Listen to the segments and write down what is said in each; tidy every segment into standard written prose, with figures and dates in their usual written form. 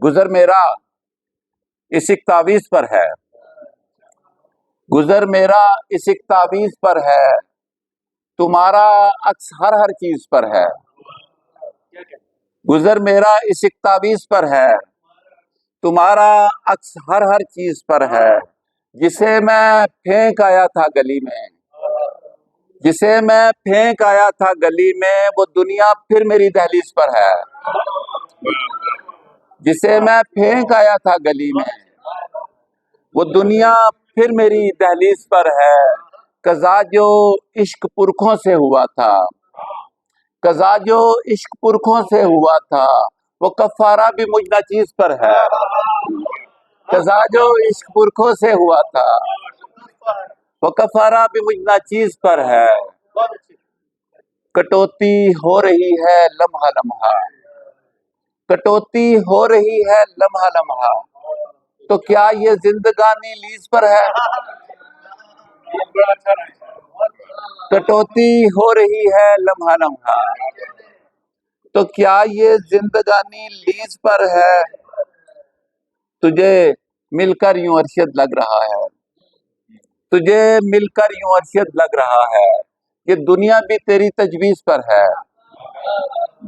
गुजर मेरा इस एक तावीज पर है, गुजर मेरा इस एक तावीज पर है, तुम्हारा अक्स हर हर चीज पर है। गुजर मेरा इस एक तावीज पर है, तुम्हारा अक्स हर हर चीज पर है। जिसे मैं फेंक आया था गली में, जिसे मैं फेंक आया था गली में, वो दुनिया फिर मेरी दहलीज पर है। जिसे मैं फेंक आया था गली में, वो दुनिया फिर मेरी दहलीज पर है। कज़ा जो इश्क पुरखों से हुआ था, कज़ा जो इश्क पुरखों से हुआ था, वो कफ़ारा भी मुझ नाचीज पर है। कज़ा जो इश्क पुरखों से हुआ था, वो कफ़ारा भी मुझ नाचीज पर है। कटौती हो रही है लम्हा लम्हा, कटौती हो रही है लम्हा लम्हा, तो क्या ये जिंदगानी लीज पर है। कटौती हो रही है लम्हा लम्हा, तो क्या ये जिंदगानी लीज पर है। तुझे मिलकर यूं अरशद लग रहा है, तुझे मिलकर यूं अरशद लग रहा है, कि दुनिया भी तेरी तजवीज पर है।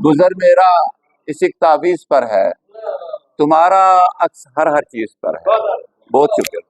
गुजर मेरा इस एक तावीज पर है, तुम्हारा अक्स हर हर चीज पर है। बहुत शुक्रिया।